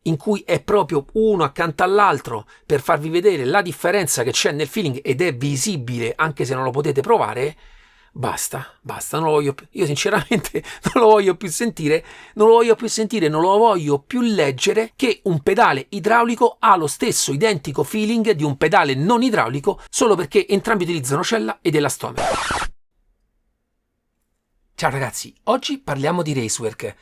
in cui è proprio uno accanto all'altro per farvi vedere la differenza che c'è nel feeling ed è visibile anche se non lo potete provare, basta, non lo voglio più. Io sinceramente non lo voglio più sentire, non lo voglio più leggere, che un pedale idraulico ha lo stesso identico feeling di un pedale non idraulico solo perché entrambi utilizzano cella ed elastometro. Ciao ragazzi, oggi parliamo di Racework.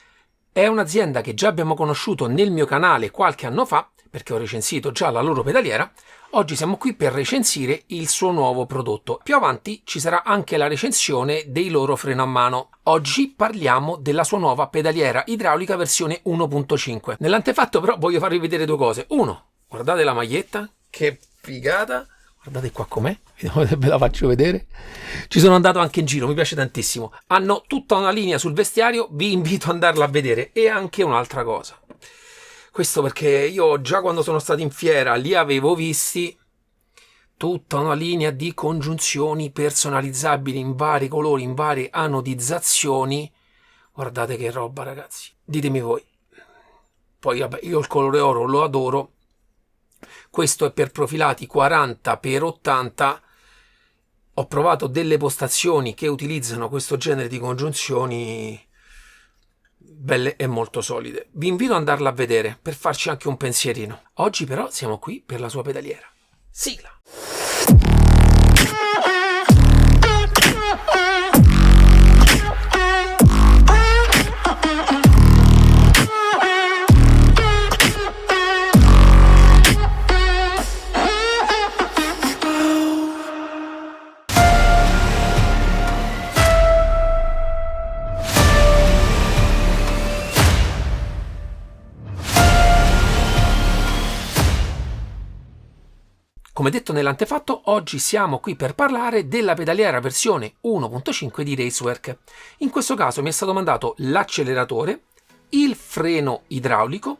È un'azienda che già abbiamo conosciuto nel mio canale qualche anno fa, perché ho recensito già la loro pedaliera. Oggi siamo qui per recensire il suo nuovo prodotto. Più avanti ci sarà anche la recensione dei loro freno a mano. Oggi parliamo della sua nuova pedaliera idraulica versione 1.5. Nell'antefatto però voglio farvi vedere due cose. Uno, guardate la maglietta, che figata! Guardate qua com'è, vediamo se ve la faccio vedere. Ci sono andato anche in giro, mi piace tantissimo. Hanno tutta una linea sul vestiario, vi invito ad andarla a vedere. E anche un'altra cosa. Questo perché io già quando sono stato in fiera li avevo visti, tutta una linea di congiunzioni personalizzabili in vari colori, in varie anodizzazioni. Guardate che roba ragazzi, ditemi voi. Poi vabbè, io il colore oro lo adoro. Questo è per profilati 40x80. Ho provato delle postazioni che utilizzano questo genere di congiunzioni belle e molto solide. Vi invito ad andarla a vedere per farci anche un pensierino. Oggi però siamo qui per la sua pedaliera. Sigla! Come detto nell'antefatto, oggi siamo qui per parlare della pedaliera versione 1.5 di Racework. In questo caso mi è stato mandato l'acceleratore, il freno idraulico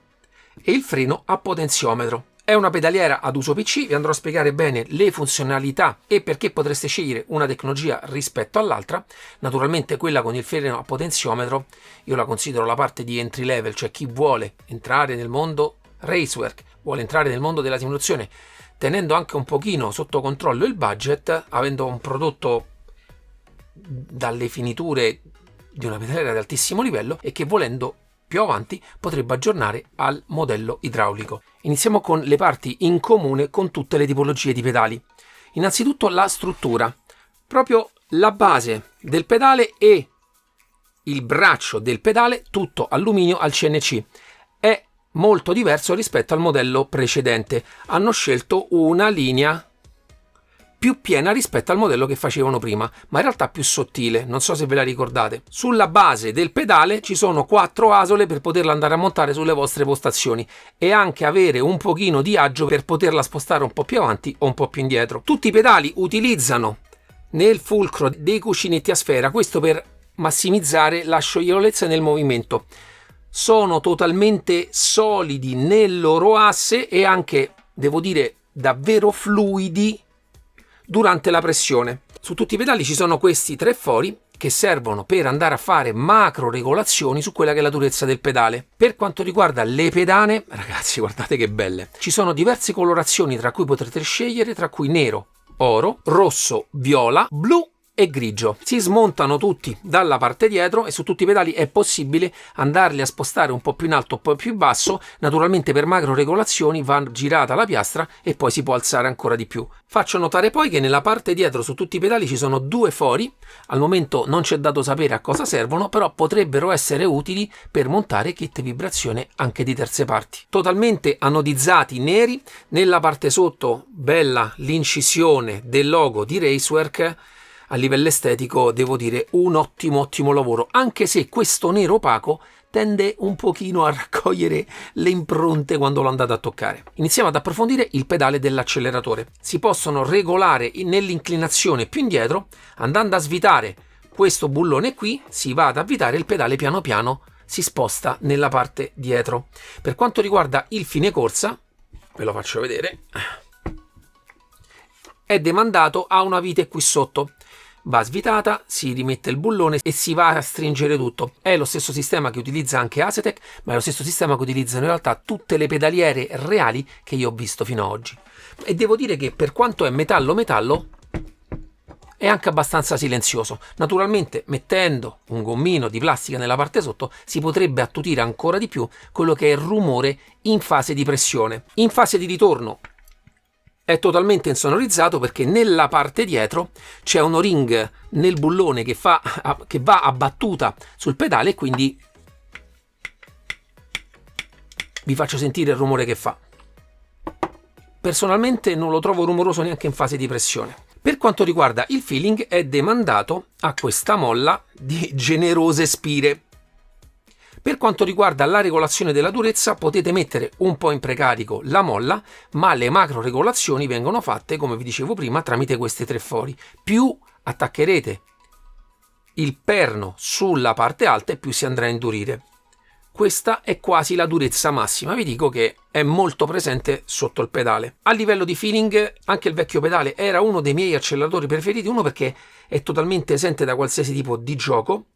e il freno a potenziometro. È una pedaliera ad uso PC, vi andrò a spiegare bene le funzionalità e perché potreste scegliere una tecnologia rispetto all'altra. Naturalmente quella con il freno a potenziometro io la considero la parte di entry level, cioè chi vuole entrare nel mondo Racework, vuole entrare nel mondo della simulazione, tenendo anche un pochino sotto controllo il budget, avendo un prodotto dalle finiture di una pedaliera di altissimo livello e che volendo più avanti potrebbe aggiornare al modello idraulico. Iniziamo con le parti in comune con tutte le tipologie di pedali. Innanzitutto la struttura, proprio la base del pedale e il braccio del pedale tutto alluminio al CNC. È molto diverso rispetto al modello precedente. Hanno scelto una linea più piena rispetto al modello che facevano prima, ma in realtà più sottile, non so se ve la ricordate. Sulla base del pedale ci sono 4 asole per poterla andare a montare sulle vostre postazioni e anche avere un pochino di agio per poterla spostare un po' più avanti o un po' più indietro. Tutti i pedali utilizzano nel fulcro dei cuscinetti a sfera, questo per massimizzare la scioglierolezza nel movimento. Sono totalmente solidi nel loro asse e anche, devo dire, davvero fluidi durante la pressione. Su tutti i pedali ci sono questi 3 fori che servono per andare a fare macro regolazioni su quella che è la durezza del pedale. Per quanto riguarda le pedane, ragazzi, guardate che belle. Ci sono diverse colorazioni tra cui potrete scegliere, tra cui nero, oro, rosso, viola, blu e grigio. Si smontano tutti dalla parte dietro e su tutti i pedali è possibile andarli a spostare un po' più in alto, un po' più in basso. Naturalmente per macro regolazioni va girata la piastra e poi si può alzare ancora di più. Faccio notare poi che nella parte dietro su tutti i pedali ci sono 2 fori. Al momento non c'è dato sapere a cosa servono, però potrebbero essere utili per montare kit vibrazione anche di terze parti. Totalmente anodizzati neri, nella parte sotto bella l'incisione del logo di Racework. A livello estetico devo dire un ottimo lavoro, anche se questo nero opaco tende un pochino a raccogliere le impronte quando lo andate a toccare. Iniziamo ad approfondire il pedale dell'acceleratore. Si possono regolare nell'inclinazione più indietro, andando a svitare questo bullone qui, si va ad avvitare, il pedale piano piano si sposta nella parte dietro. Per quanto riguarda il fine corsa, ve lo faccio vedere, è demandato a una vite qui sotto. va svitata, si rimette il bullone e si va a stringere tutto. È lo stesso sistema che utilizza anche Asetec, ma è lo stesso sistema che utilizzano in realtà tutte le pedaliere reali che io ho visto fino ad oggi. E devo dire che per quanto è metallo, è anche abbastanza silenzioso. Naturalmente, mettendo un gommino di plastica nella parte sotto, si potrebbe attutire ancora di più quello che è il rumore in fase di pressione. In fase di ritorno è totalmente insonorizzato perché nella parte dietro c'è un O-ring nel bullone che va a battuta sul pedale, e quindi vi faccio sentire il rumore che fa. Personalmente non lo trovo rumoroso neanche in fase di pressione. Per quanto riguarda il feeling, è demandato a questa molla di generose spire. Per quanto riguarda la regolazione della durezza, potete mettere un po' in precarico la molla, ma le macro regolazioni vengono fatte, come vi dicevo prima, tramite questi 3 fori. Più attaccherete il perno sulla parte alta e più si andrà a indurire. Questa è quasi la durezza massima, vi dico che è molto presente sotto il pedale. A livello di feeling, anche il vecchio pedale era uno dei miei acceleratori preferiti, uno perché è totalmente esente da qualsiasi tipo di gioco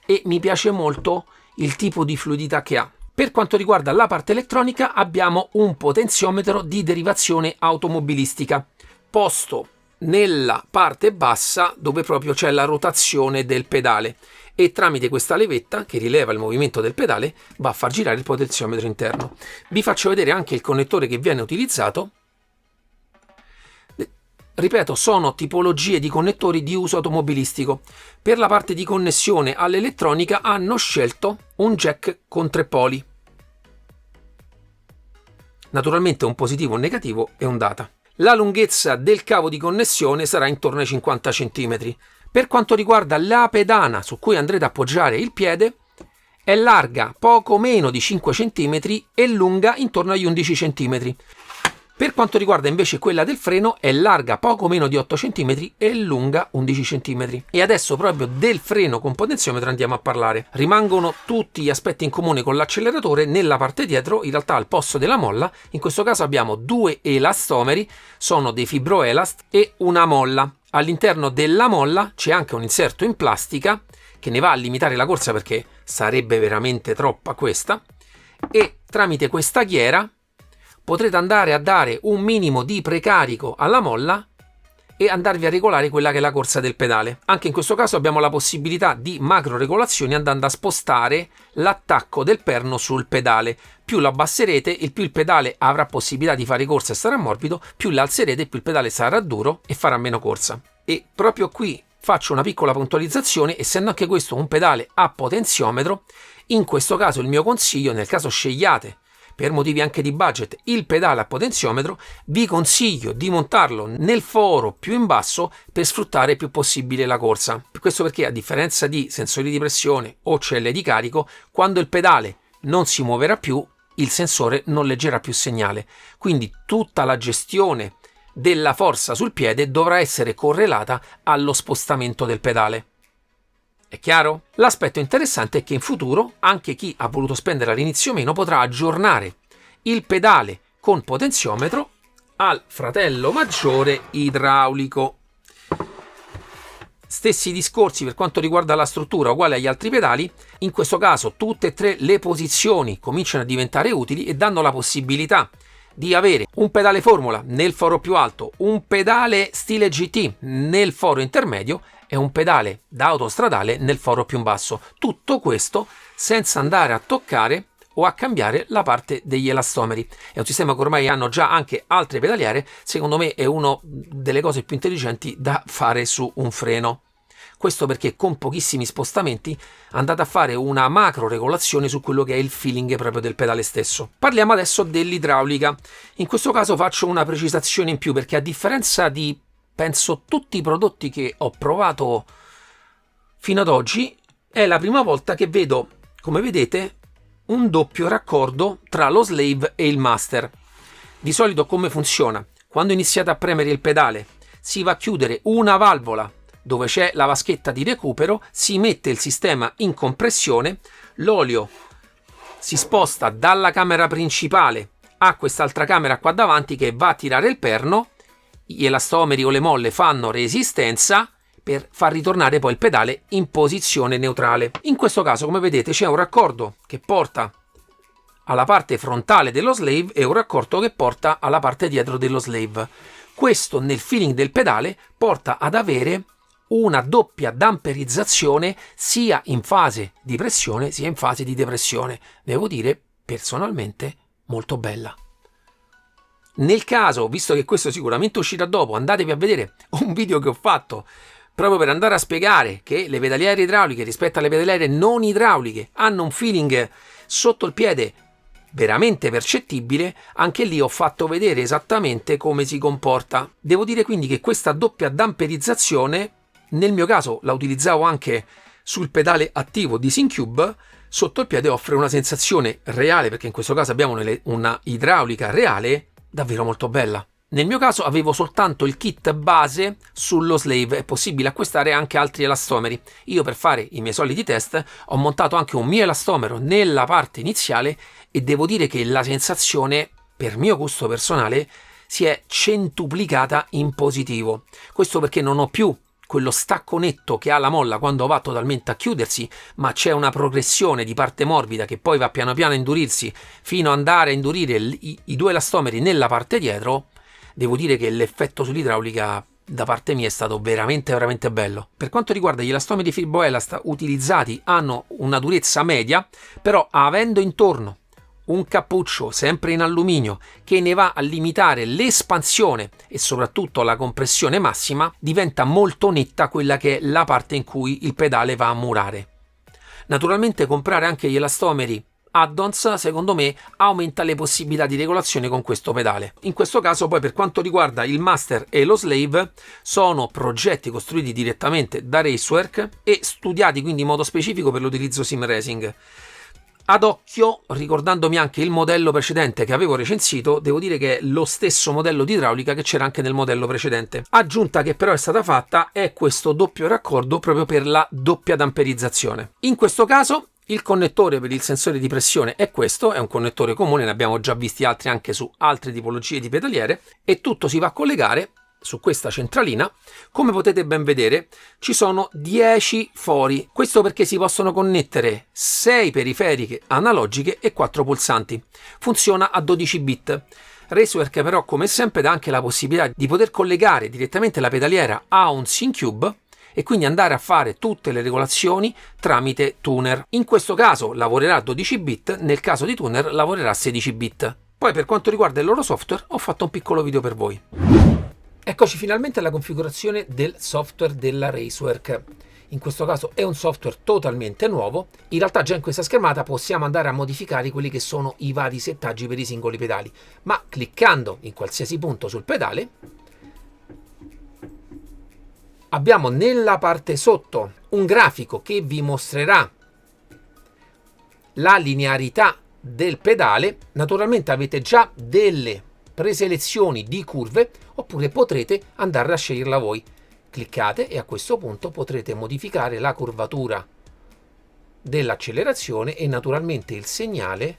e mi piace molto il tipo di fluidità che ha. Per quanto riguarda la parte elettronica, abbiamo un potenziometro di derivazione automobilistica, posto nella parte bassa dove proprio c'è la rotazione del pedale, e tramite questa levetta che rileva il movimento del pedale va a far girare il potenziometro interno. Vi faccio vedere anche il connettore che viene utilizzato. Ripeto, sono tipologie di connettori di uso automobilistico. Per la parte di connessione all'elettronica hanno scelto un jack con 3 poli. Naturalmente un positivo, un negativo e un data. La lunghezza del cavo di connessione sarà intorno ai 50 cm. Per quanto riguarda la pedana su cui andrete a appoggiare il piede, è larga poco meno di 5 cm e lunga intorno agli 11 cm. Per quanto riguarda invece quella del freno, è larga poco meno di 8 cm e lunga 11 cm. E adesso proprio del freno con potenziometro andiamo a parlare. Rimangono tutti gli aspetti in comune con l'acceleratore. Nella parte dietro, in realtà al posto della molla, in questo caso abbiamo 2 elastomeri, sono dei fibroelast e una molla. All'interno della molla c'è anche un inserto in plastica che ne va a limitare la corsa perché sarebbe veramente troppa questa, e tramite questa ghiera potrete andare a dare un minimo di precarico alla molla e andarvi a regolare quella che è la corsa del pedale. Anche in questo caso abbiamo la possibilità di macro regolazioni andando a spostare l'attacco del perno sul pedale. Più lo abbasserete, più il pedale avrà possibilità di fare corsa e sarà morbido, più l'alzerete, più il pedale sarà duro e farà meno corsa. E proprio qui faccio una piccola puntualizzazione: essendo anche questo un pedale a potenziometro, in questo caso il mio consiglio, nel caso scegliate per motivi anche di budget il pedale a potenziometro, vi consiglio di montarlo nel foro più in basso per sfruttare il più possibile la corsa. Questo perché, a differenza di sensori di pressione o celle di carico, quando il pedale non si muoverà più, il sensore non leggerà più segnale. Quindi tutta la gestione della forza sul piede dovrà essere correlata allo spostamento del pedale. È chiaro? L'aspetto interessante è che in futuro anche chi ha voluto spendere all'inizio meno potrà aggiornare il pedale con potenziometro al fratello maggiore idraulico. Stessi discorsi per quanto riguarda la struttura, uguale agli altri pedali. In questo caso tutte e 3 le posizioni cominciano a diventare utili e danno la possibilità di avere un pedale formula nel foro più alto, un pedale stile GT nel foro intermedio e un pedale da autostradale nel foro più basso. Tutto questo senza andare a toccare o a cambiare la parte degli elastomeri. È un sistema che ormai hanno già anche altre pedaliere. Secondo me è una delle cose più intelligenti da fare su un freno. Questo perché con pochissimi spostamenti andate a fare una macro regolazione su quello che è il feeling proprio del pedale stesso. Parliamo adesso dell'idraulica. In questo caso faccio una precisazione in più, perché a differenza di penso tutti i prodotti che ho provato fino ad oggi, è la prima volta che vedo, come vedete, un doppio raccordo tra lo slave e il master. Di solito come funziona? Quando iniziate a premere il pedale si va a chiudere una valvola dove c'è la vaschetta di recupero, si mette il sistema in compressione, l'olio si sposta dalla camera principale a quest'altra camera qua davanti che va a tirare il perno, gli elastomeri o le molle fanno resistenza, per far ritornare poi il pedale in posizione neutrale. In questo caso, come vedete, c'è un raccordo che porta alla parte frontale dello slave e un raccordo che porta alla parte dietro dello slave. Questo nel feeling del pedale porta ad avere una doppia damperizzazione sia in fase di pressione sia in fase di depressione. Devo dire personalmente molto bella. Nel caso, visto che questo sicuramente uscirà dopo, andatevi a vedere un video che ho fatto proprio per andare a spiegare che le pedaliere idrauliche rispetto alle pedaliere non idrauliche hanno un feeling sotto il piede veramente percettibile. Anche lì ho fatto vedere esattamente come si comporta. Devo dire quindi che questa doppia damperizzazione, nel mio caso la utilizzavo anche sul pedale attivo di Syncube, sotto il piede offre una sensazione reale, perché in questo caso abbiamo una idraulica reale, davvero molto bella. Nel mio caso avevo soltanto il kit base sullo slave, è possibile acquistare anche altri elastomeri. Io per fare i miei soliti test ho montato anche un mio elastomero nella parte iniziale e devo dire che la sensazione, per mio gusto personale, si è centuplicata in positivo. Questo perché non ho più quello stacco netto che ha la molla quando va totalmente a chiudersi, ma c'è una progressione di parte morbida che poi va piano piano a indurirsi fino ad andare a indurire i due elastomeri nella parte dietro. Devo dire che l'effetto sull'idraulica da parte mia è stato veramente bello. Per quanto riguarda gli elastomeri Filboelast utilizzati, hanno una durezza media, però avendo intorno un cappuccio sempre in alluminio che ne va a limitare l'espansione e soprattutto la compressione massima, diventa molto netta quella che è la parte in cui il pedale va a murare. Naturalmente comprare anche gli elastomeri add-ons secondo me aumenta le possibilità di regolazione con questo pedale. In questo caso poi per quanto riguarda il master e lo slave sono progetti costruiti direttamente da Racework e studiati quindi in modo specifico per l'utilizzo sim racing. Ad occhio, ricordandomi anche il modello precedente che avevo recensito, devo dire che è lo stesso modello di idraulica che c'era anche nel modello precedente. Aggiunta che però è stata fatta è questo doppio raccordo proprio per la doppia damperizzazione. In questo caso il connettore per il sensore di pressione è questo, è un connettore comune, ne abbiamo già visti altri anche su altre tipologie di pedaliere, e tutto si va a collegare su questa centralina. Come potete ben vedere ci sono 10 fori, questo perché si possono connettere 6 periferiche analogiche e 4 pulsanti. Funziona a 12 bit. Racework però come sempre dà anche la possibilità di poter collegare direttamente la pedaliera a un Syncube e quindi andare a fare tutte le regolazioni tramite tuner. In questo caso lavorerà a 12 bit, nel caso di tuner lavorerà a 16 bit. Poi per quanto riguarda il loro software ho fatto un piccolo video per voi. Eccoci finalmente alla configurazione del software della Racework. In questo caso è un software totalmente nuovo. In realtà già in questa schermata possiamo andare a modificare quelli che sono i vari settaggi per i singoli pedali, ma cliccando in qualsiasi punto sul pedale abbiamo nella parte sotto un grafico che vi mostrerà la linearità del pedale. Naturalmente avete già delle preselezioni di curve oppure potrete andare a sceglierla voi. Cliccate e a questo punto potrete modificare la curvatura dell'accelerazione e naturalmente il segnale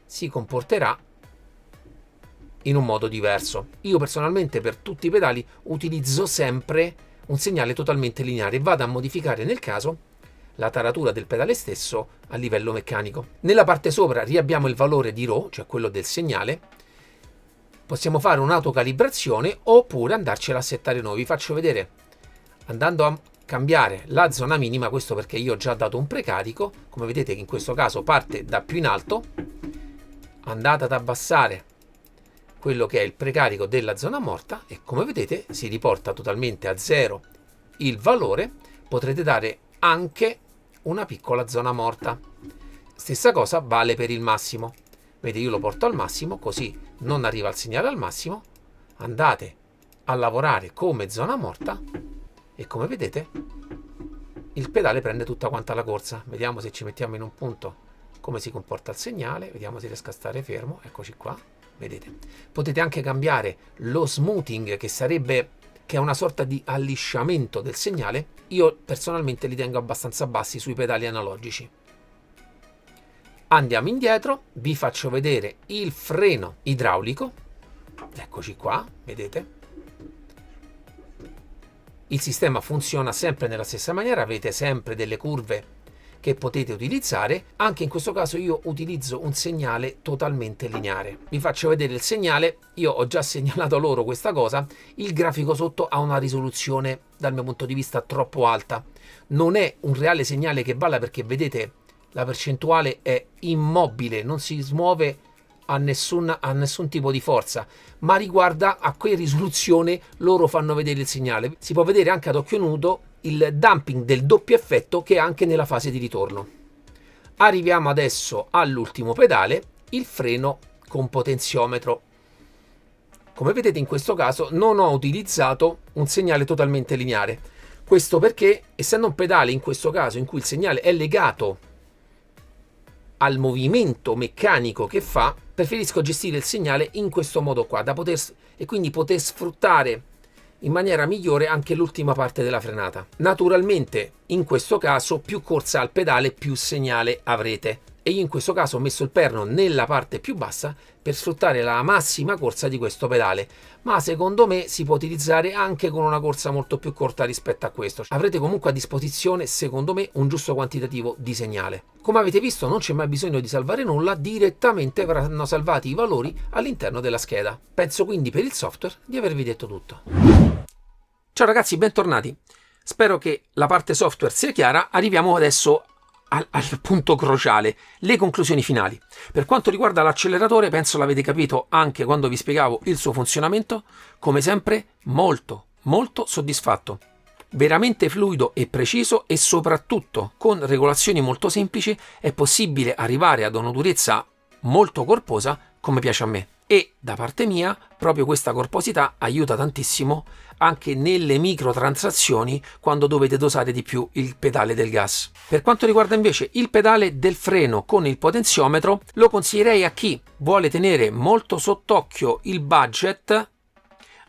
si comporterà in un modo diverso. Io personalmente per tutti i pedali utilizzo sempre un segnale totalmente lineare e vado a modificare nel caso la taratura del pedale stesso a livello meccanico. Nella parte sopra riabbiamo il valore di ρ, cioè quello del segnale. Possiamo fare un'autocalibrazione oppure andarcela a settare noi. Vi faccio vedere andando a cambiare la zona minima, questo perché io ho già dato un precarico. Come vedete che in questo caso parte da più in alto, andate ad abbassare quello che è il precarico della zona morta e come vedete si riporta totalmente a zero il valore. Potrete dare anche una piccola zona morta. Stessa cosa vale per il massimo. Vedete, io lo porto al massimo così non arriva il segnale al massimo. Andate a lavorare come zona morta e come vedete il pedale prende tutta quanta la corsa. Vediamo se ci mettiamo in un punto come si comporta il segnale. Vediamo se riesco a stare fermo. Eccoci qua. Vedete, potete anche cambiare lo smoothing che è una sorta di allisciamento del segnale. Io personalmente li tengo abbastanza bassi sui pedali analogici. Andiamo indietro, vi faccio vedere il freno idraulico. Eccoci qua, vedete. Il sistema funziona sempre nella stessa maniera, avete sempre delle curve che potete utilizzare. Anche in questo caso io utilizzo un segnale totalmente lineare. Vi faccio vedere il segnale, io ho già segnalato loro questa cosa. Il grafico sotto ha una risoluzione dal mio punto di vista troppo alta, non è un reale segnale che balla, perché vedete la percentuale è immobile, non si smuove a nessun tipo di forza, ma riguarda a che risoluzione loro fanno vedere il segnale. Si può vedere anche ad occhio nudo il damping del doppio effetto che è anche nella fase di ritorno. Arriviamo adesso all'ultimo pedale, il freno con potenziometro. Come vedete in questo caso non ho utilizzato un segnale totalmente lineare. Questo perché, essendo un pedale in questo caso in cui il segnale è legato al movimento meccanico che fa, preferisco gestire il segnale in questo modo qua, e quindi poter sfruttare in maniera migliore anche l'ultima parte della frenata. Naturalmente in questo caso più corsa al pedale più segnale avrete, e io in questo caso ho messo il perno nella parte più bassa per sfruttare la massima corsa di questo pedale, ma secondo me si può utilizzare anche con una corsa molto più corta rispetto a questo. Avrete comunque a disposizione, secondo me, un giusto quantitativo di segnale. Come avete visto non c'è mai bisogno di salvare nulla, direttamente verranno salvati i valori all'interno della scheda. Penso quindi per il software di avervi detto tutto. Ciao ragazzi, bentornati. Spero che la parte software sia chiara. Arriviamo adesso al punto cruciale, le conclusioni finali. Per quanto riguarda l'acceleratore, penso l'avete capito anche quando vi spiegavo il suo funzionamento. Come sempre molto soddisfatto, veramente fluido e preciso, e soprattutto con regolazioni molto semplici è possibile arrivare ad una durezza molto corposa come piace a me. E da parte mia proprio questa corposità aiuta tantissimo anche nelle microtransazioni, quando dovete dosare di più il pedale del gas. Per quanto riguarda invece il pedale del freno con il potenziometro, lo consiglierei a chi vuole tenere molto sott'occhio il budget,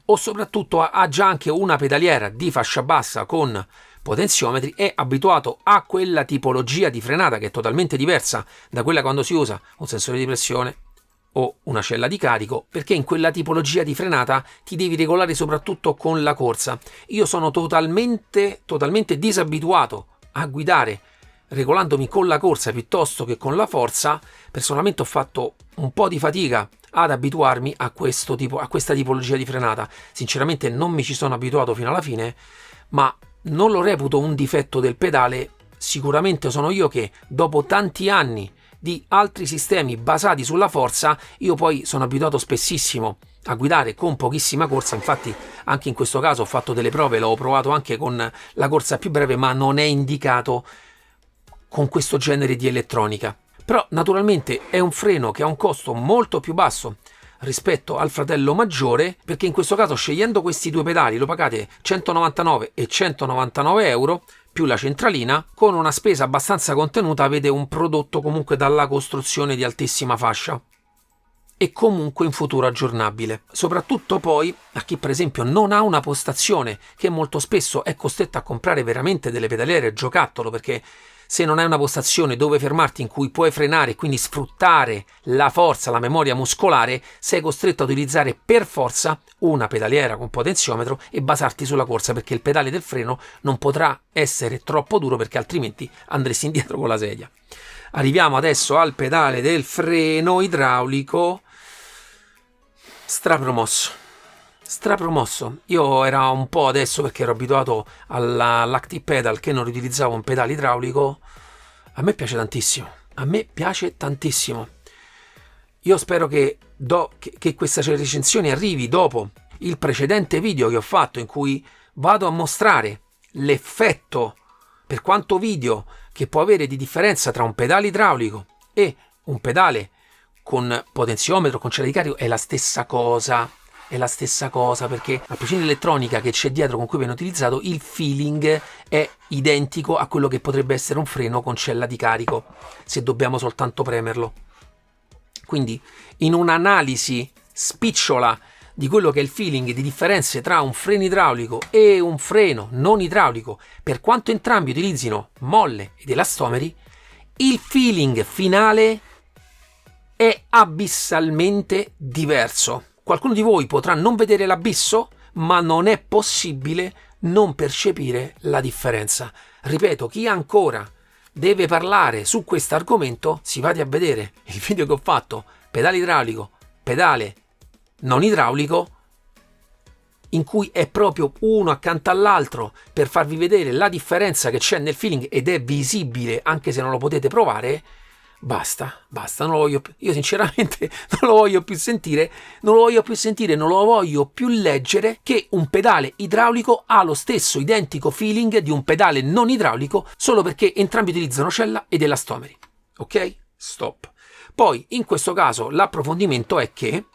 o soprattutto ha già anche una pedaliera di fascia bassa con potenziometri, è abituato a quella tipologia di frenata che è totalmente diversa da quella quando si usa un sensore di pressione o una cella di carico, perché in quella tipologia di frenata ti devi regolare soprattutto con la corsa. Io sono totalmente disabituato a guidare regolandomi con la corsa piuttosto che con la forza. Personalmente ho fatto un po' di fatica ad abituarmi a questa tipologia di frenata. Sinceramente non mi ci sono abituato fino alla fine, ma non lo reputo un difetto del pedale. Sicuramente sono io che, dopo tanti anni di altri sistemi basati sulla forza, io poi sono abituato spessissimo a guidare con pochissima corsa. Infatti anche in questo caso ho fatto delle prove, l'ho provato anche con la corsa più breve, ma non è indicato con questo genere di elettronica. Però naturalmente è un freno che ha un costo molto più basso rispetto al fratello maggiore, perché in questo caso, scegliendo questi due pedali, lo pagate 199 e 199 euro più la centralina. Con una spesa abbastanza contenuta avete un prodotto comunque dalla costruzione di altissima fascia e comunque in futuro aggiornabile. Soprattutto poi a chi per esempio non ha una postazione, che molto spesso è costretto a comprare veramente delle pedaliere giocattolo, perché se non hai una postazione dove fermarti in cui puoi frenare e quindi sfruttare la forza, la memoria muscolare, sei costretto ad utilizzare per forza una pedaliera con potenziometro e basarti sulla corsa, perché il pedale del freno non potrà essere troppo duro, perché altrimenti andresti indietro con la sedia. Arriviamo adesso al pedale del freno idraulico. Strapromosso. Io era un po' adesso, perché ero abituato all'Active Pedal, che non utilizzavo un pedale idraulico. A me piace tantissimo. Io spero che questa recensione arrivi dopo il precedente video che ho fatto, in cui vado a mostrare l'effetto, per quanto video, che può avere di differenza tra un pedale idraulico e un pedale con potenziometro, con cella di carico. È la stessa cosa, perché a prescindere dall'elettronica che c'è dietro con cui viene utilizzato, il feeling è identico a quello che potrebbe essere un freno con cella di carico, se dobbiamo soltanto premerlo. Quindi in un'analisi spicciola di quello che è il feeling di differenze tra un freno idraulico e un freno non idraulico, per quanto entrambi utilizzino molle ed elastomeri, il feeling finale è abissalmente diverso. Qualcuno di voi potrà non vedere l'abisso, ma non è possibile non percepire la differenza. Ripeto, chi ancora deve parlare su questo argomento si vada a vedere il video che ho fatto, pedale idraulico, pedale non idraulico, in cui è proprio uno accanto all'altro per farvi vedere la differenza che c'è nel feeling, ed è visibile anche se non lo potete provare. Basta, non lo voglio più. Io sinceramente non lo voglio più sentire, non lo voglio più leggere, che un pedale idraulico ha lo stesso identico feeling di un pedale non idraulico, solo perché entrambi utilizzano cella ed elastomeri. Ok? Stop. Poi in questo caso l'approfondimento è che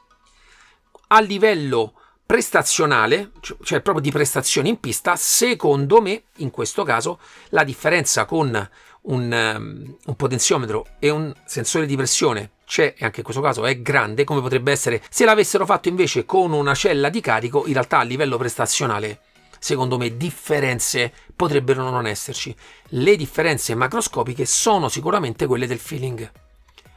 a livello prestazionale, cioè proprio di prestazioni in pista, secondo me in questo caso la differenza con un potenziometro e un sensore di pressione c'è, e anche in questo caso è grande, come potrebbe essere se l'avessero fatto invece con una cella di carico. In realtà a livello prestazionale secondo me differenze potrebbero non esserci. Le differenze macroscopiche sono sicuramente quelle del feeling,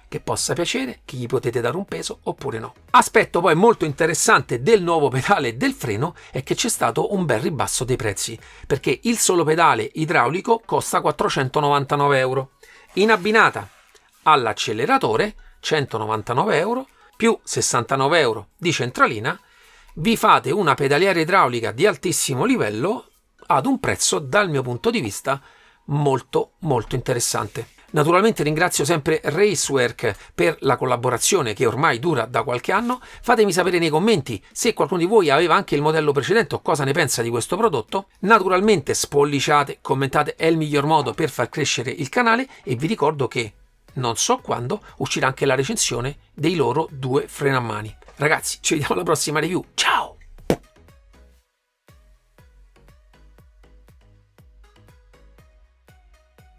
che possa piacere, che gli potete dare un peso oppure no. Aspetto poi molto interessante del nuovo pedale e del freno è che c'è stato un bel ribasso dei prezzi, perché il solo pedale idraulico costa 499 euro, in abbinata all'acceleratore 199 euro più 69 euro di centralina, vi fate una pedaliera idraulica di altissimo livello ad un prezzo, dal mio punto di vista, molto interessante. Naturalmente ringrazio sempre Racework per la collaborazione che ormai dura da qualche anno. Fatemi sapere nei commenti se qualcuno di voi aveva anche il modello precedente o cosa ne pensa di questo prodotto. Naturalmente spolliciate, commentate, è il miglior modo per far crescere il canale, e vi ricordo che non so quando uscirà anche la recensione dei loro 2 freni a mani. Ragazzi, ci vediamo alla prossima review. Ciao!